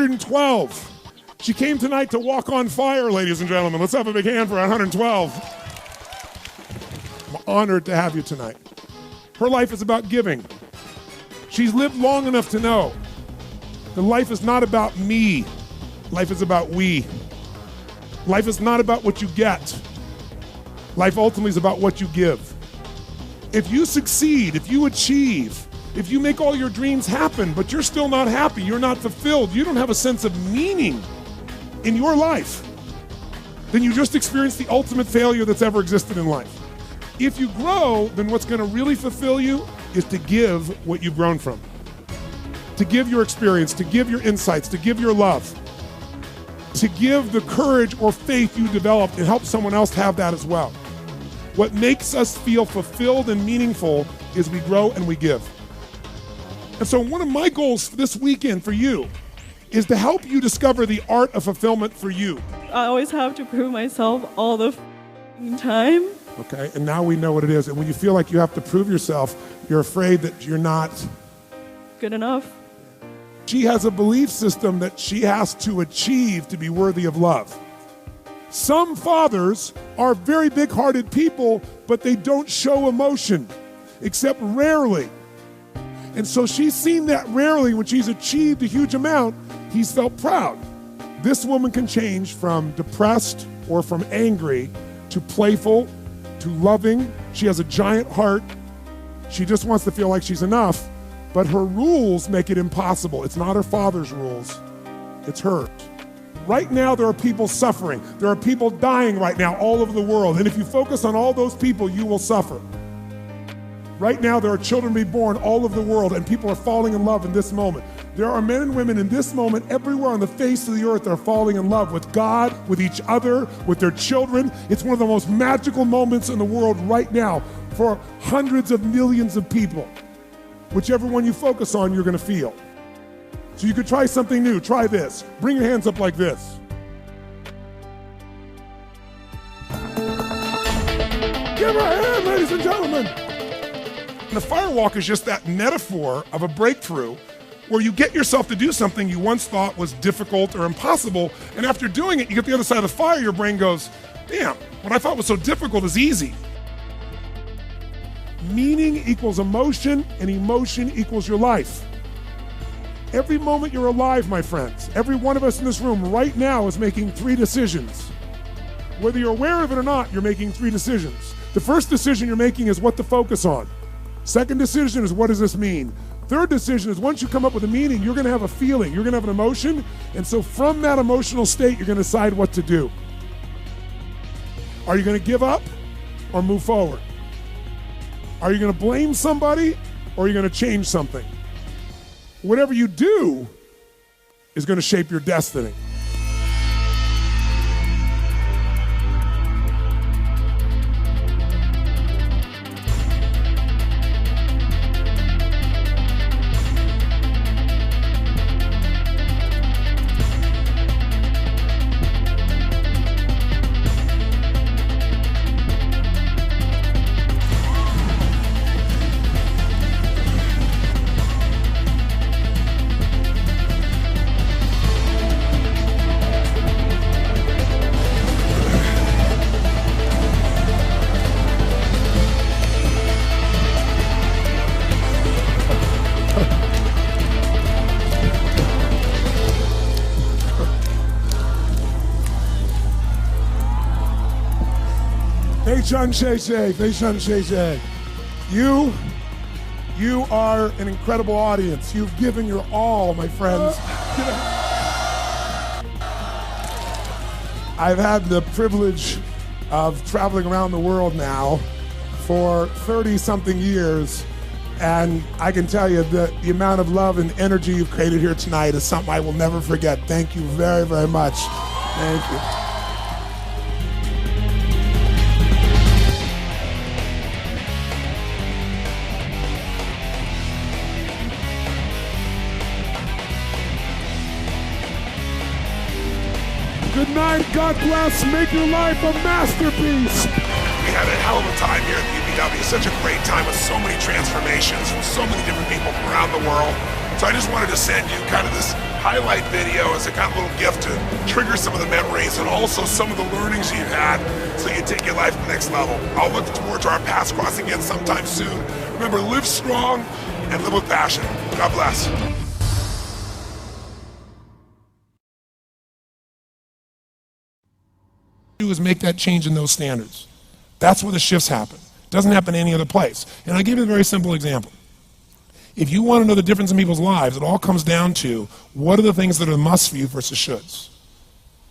112. She came tonight to walk on fire, ladies and gentlemen. Let's have a big hand for 112. I'm honored to have you tonight. Her life is about giving. She's lived long enough to know that life is not about me. Life is about we. Life is not about what you get. Life ultimately is about what you give. If you succeed, if you achieve, if you make all your dreams happen, but you're still not happy, you're not fulfilled, you don't have a sense of meaning in your life, then you just experienced the ultimate failure that's ever existed in life. If you grow, then what's going to really fulfill you is to give what you've grown from. To give your experience, to give your insights, to give your love, to give the courage or faith you developed and help someone else have that as well. What makes us feel fulfilled and meaningful is we grow and we give. And so one of my goals this weekend for you is to help you discover the art of fulfillment for you. I always have to prove myself all the time. Okay, and now we know what it is. And when you feel like you have to prove yourself, you're afraid that you're not good enough. She has a belief system that she has to achieve to be worthy of love. Some fathers are very big-hearted people, but they don't show emotion, except rarely. And so she's seen that rarely. When she's achieved a huge amount, he's felt proud. This woman can change from depressed or from angry to playful to loving. She has a giant heart. She just wants to feel like she's enough, but her rules make it impossible. It's not her father's rules, it's hers. Right now, there are people suffering. There are people dying right now all over the world. And if you focus on all those people, you will suffer. Right now, there are children being born all over the world, and people are falling in love in this moment. There are men and women in this moment everywhere on the face of the earth that are falling in love with God, with each other, with their children. It's one of the most magical moments in the world right now for hundreds of millions of people. Whichever one you focus on, you're going to feel. So you could try something new. Try this. Bring your hands up like this. Give her a hand, ladies and gentlemen. And the firewalk is just that metaphor of a breakthrough where you get yourself to do something you once thought was difficult or impossible, and after doing it, you get the other side of the fire, your brain goes, damn, what I thought was so difficult is easy. Meaning equals emotion, and emotion equals your life. Every moment you're alive, my friends, every one of us in this room right now is making 3 decisions. Whether you're aware of it or not, you're making 3 decisions. The first decision you're making is what to focus on. Second decision is what does this mean? Third decision is once you come up with a meaning, you're gonna have a feeling, you're gonna have an emotion, and so from that emotional state, you're gonna decide what to do. Are you gonna give up or move forward? Are you gonna blame somebody or are you gonna change something? Whatever you do is gonna shape your destiny. You are an incredible audience. You've given your all, my friends. I've had the privilege of traveling around the world now for 30-something years, and I can tell you that the amount of love and energy you've created here tonight is something I will never forget. Thank you very, very much. Thank you. Good night, God bless, make your life a masterpiece. We had a hell of a time here at BBW, such a great time with so many transformations from so many different people from around the world. So I just wanted to send you kind of this highlight video as a kind of little gift to trigger some of the memories and also some of the learnings you've had so you take your life to the next level. I'll look forward to our paths crossing again sometime soon. Remember, live strong and live with passion. God bless. Do is make that change in those standards. That's where the shifts happen. It doesn't happen any other place. And I'll give you a very simple example. If you want to know the difference in people's lives, it all comes down to what are the things that are musts for you versus shoulds.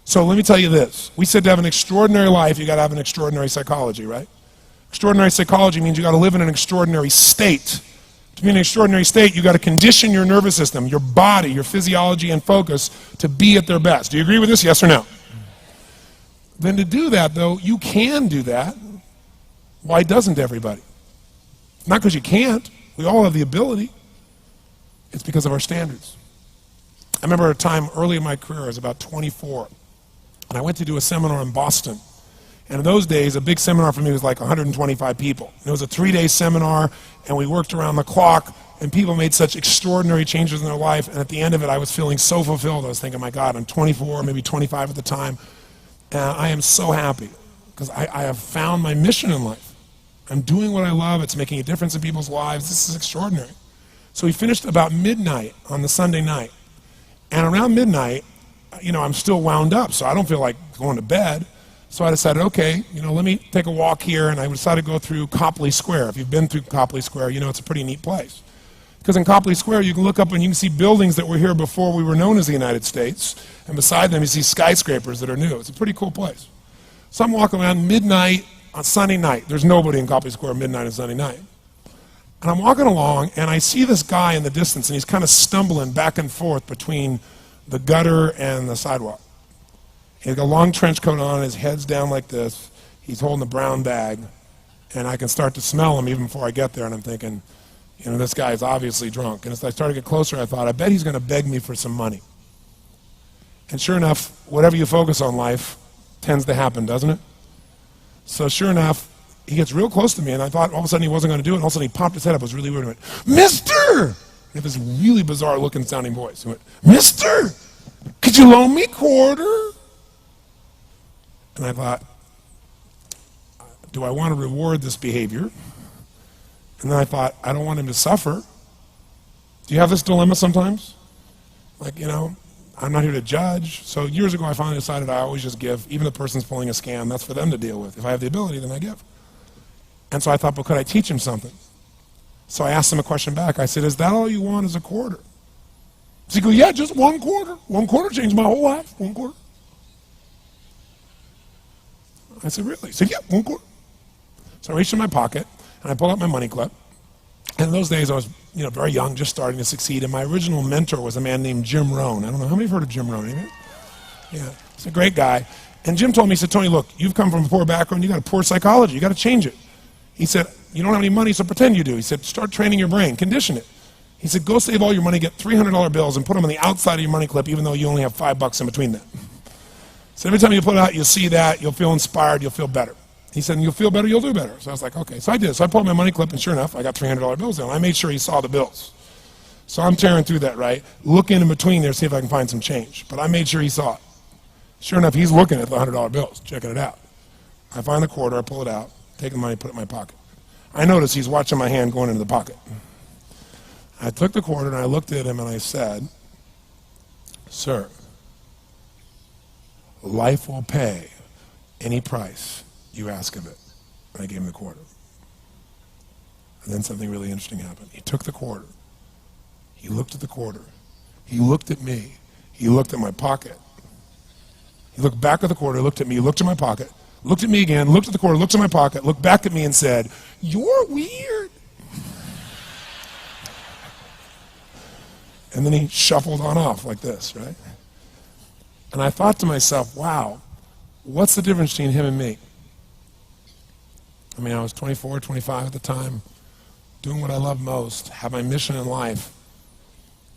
So let me tell you this. We said to have an extraordinary life, you got to have an extraordinary psychology, right? Extraordinary psychology means you got to live in an extraordinary state. To be in an extraordinary state, you got to condition your nervous system, your body, your physiology and focus to be at their best. Do you agree with this? Yes or no? Then to do that, though, you can do that. Why doesn't everybody? Not because you can't. We all have the ability. It's because of our standards. I remember a time early in my career, I was about 24, and I went to do a seminar in Boston. And in those days, a big seminar for me was like 125 people. And it was a 3-day seminar, and we worked around the clock, and people made such extraordinary changes in their life. And at the end of it, I was feeling so fulfilled. I was thinking, my God, I'm 24, maybe 25 at the time. And I am so happy because I have found my mission in life. I'm doing what I love. It's making a difference in people's lives. This is extraordinary. So we finished about midnight on the Sunday night. And around midnight, I'm still wound up, so I don't feel like going to bed. So I decided, okay, let me take a walk here, and I decided to go through Copley Square. If you've been through Copley Square, it's a pretty neat place. Because in Copley Square, you can look up and you can see buildings that were here before we were known as the United States, and beside them you see skyscrapers that are new. It's a pretty cool place. So I'm walking around midnight on Sunday night. There's nobody in Copley Square midnight on Sunday night. And I'm walking along, and I see this guy in the distance, and he's kind of stumbling back and forth between the gutter and the sidewalk. He's got a long trench coat on, his head's down like this. He's holding a brown bag, and I can start to smell him even before I get there, and I'm thinking, this guy is obviously drunk. And as I started to get closer, I thought, I bet he's going to beg me for some money. And sure enough, whatever you focus on life tends to happen, doesn't it? So sure enough, he gets real close to me, and I thought all of a sudden he wasn't going to do it, and all of a sudden he popped his head up. It was really weird. He went, "Mister!" He had this really bizarre looking sounding voice. He went, "Mister, could you loan me a quarter?" And I thought, do I want to reward this behavior? And then I thought, I don't want him to suffer. Do you have this dilemma sometimes? Like, I'm not here to judge. So years ago I finally decided I always just give. Even if the person's pulling a scam, that's for them to deal with. If I have the ability, then I give. And so I thought, but could I teach him something? So I asked him a question back. I said, is that all you want is a quarter? So he goes, yeah, just 1 quarter. 1 quarter changed my whole life. 1 quarter. I said, really? He said, yeah, 1 quarter. So I reached in my pocket, and I pulled out my money clip. And in those days, I was very young, just starting to succeed. And my original mentor was a man named Jim Rohn. I don't know, how many have heard of Jim Rohn? Anybody? Yeah, he's a great guy. And Jim told me, he said, Tony, look, you've come from a poor background. You got a poor psychology. You got to change it. He said, you don't have any money, so pretend you do. He said, start training your brain. Condition it. He said, go save all your money, get $300 bills, and put them on the outside of your money clip, even though you only have $5 in between them. So every time you put it out, you'll see that. You'll feel inspired. You'll feel better. He said, you'll feel better, you'll do better. So I was like, okay. So I did. So I pulled my money clip, and sure enough, I got $300 bills in. I made sure he saw the bills. So I'm tearing through that, right? Looking in between there, see if I can find some change. But I made sure he saw it. Sure enough, he's looking at the $100 bills, checking it out. I find the quarter, I pull it out, take the money, put it in my pocket. I notice he's watching my hand going into the pocket. I took the quarter, and I looked at him, and I said, sir, life will pay any price you ask of it. And I gave him the quarter. And then something really interesting happened. He took the quarter. He looked at the quarter. He looked at me. He looked at my pocket. He looked back at the quarter, looked at me, looked at my pocket, looked at me again, looked at the quarter, looked at my pocket, looked back at me and said, you're weird. And then he shuffled on off like this, right? And I thought to myself, wow, what's the difference between him and me? I mean, I was 24, 25 at the time, doing what I love most, have my mission in life,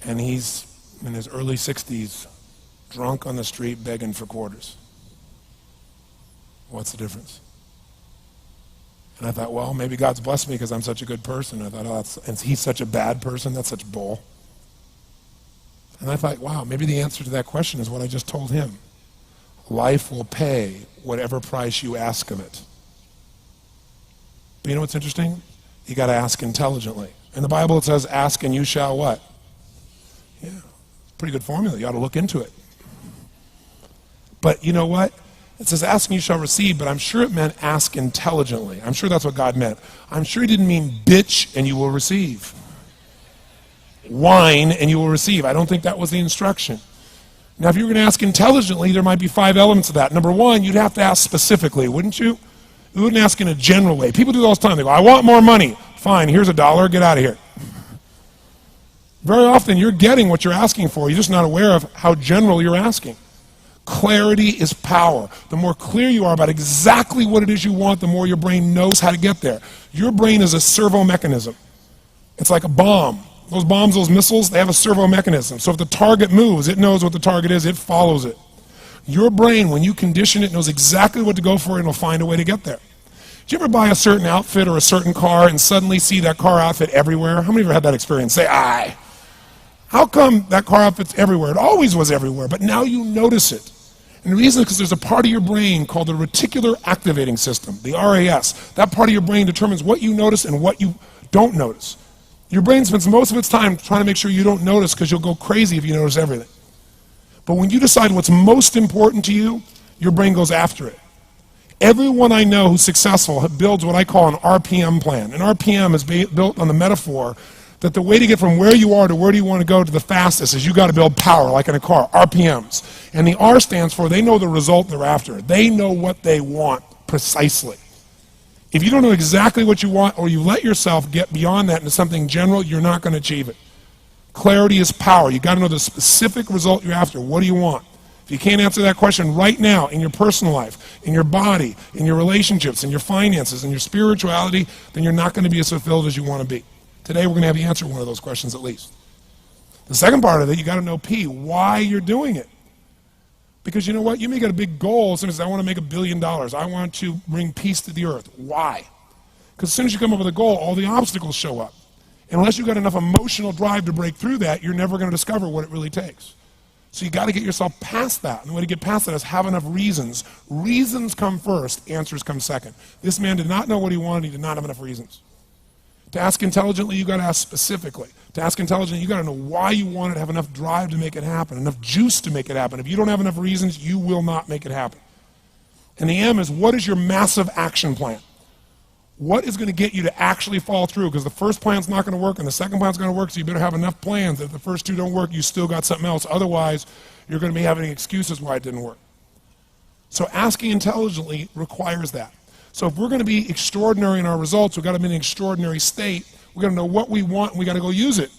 and he's in his early 60s, drunk on the street begging for quarters. What's the difference? And I thought, well, maybe God's blessed me because I'm such a good person. I thought, oh, and he's such a bad person, that's such bull. And I thought, wow, maybe the answer to that question is what I just told him. Life will pay whatever price you ask of it. But you know what's interesting? You got to ask intelligently. In the Bible it says, ask and you shall what? Yeah, pretty good formula. You ought to look into it. But you know what? It says ask and you shall receive, but I'm sure it meant ask intelligently. I'm sure that's what God meant. I'm sure he didn't mean bitch and you will receive. Whine and you will receive. I don't think that was the instruction. Now, if you were going to ask intelligently, there might be 5 elements of that. Number one, you'd have to ask specifically, wouldn't you? You wouldn't ask in a general way. People do that all the time. They go, I want more money. Fine, here's $1. Get out of here. Very often, you're getting what you're asking for. You're just not aware of how general you're asking. Clarity is power. The more clear you are about exactly what it is you want, the more your brain knows how to get there. Your brain is a servo mechanism. It's like a bomb. Those bombs, those missiles, they have a servo mechanism. So if the target moves, it knows what the target is, it follows it. Your brain, when you condition it, knows exactly what to go for and it'll find a way to get there. Did you ever buy a certain outfit or a certain car and suddenly see that car outfit everywhere? How many of you have had that experience? Say, aye. How come that car outfit's everywhere? It always was everywhere, but now you notice it. And the reason is because there's a part of your brain called the reticular activating system, the RAS. That part of your brain determines what you notice and what you don't notice. Your brain spends most of its time trying to make sure you don't notice because you'll go crazy if you notice everything. But when you decide what's most important to you, your brain goes after it. Everyone I know who's successful builds what I call an RPM plan. An RPM is built on the metaphor that the way to get from where you are to where do you want to go to the fastest is you got to build power, like in a car, RPMs. And the R stands for they know the result they're after. They know what they want precisely. If you don't know exactly what you want or you let yourself get beyond that into something general, you're not going to achieve it. Clarity is power. You got to know the specific result you're after. What do you want? If you can't answer that question right now in your personal life, in your body, in your relationships, in your finances, in your spirituality, then you're not going to be as fulfilled as you want to be. Today we're going to have you answer one of those questions at least. The second part of it, you got to know P, why you're doing it. Because you know what? You may get a big goal as soon as I want to make $1 billion. I want to bring peace to the earth. Why? Because as soon as you come up with a goal, all the obstacles show up. And unless you've got enough emotional drive to break through that, you're never going to discover what it really takes. So you got to get yourself past that. And the way to get past that is have enough reasons. Reasons come first, answers come second. This man did not know what he wanted. He did not have enough reasons. To ask intelligently, you got to ask specifically. To ask intelligently, you got to know why you want it, have enough drive to make it happen, enough juice to make it happen. If you don't have enough reasons, you will not make it happen. And the M is, what is your massive action plan? What is going to get you to actually follow through? Because the first plan's not going to work and the second plan's going to work, so you better have enough plans that if the first two don't work, you still got something else. Otherwise, you're going to be having excuses why it didn't work. So asking intelligently requires that. So if we're going to be extraordinary in our results, we've got to be in an extraordinary state. We've got to know what we want and we've got to go use it.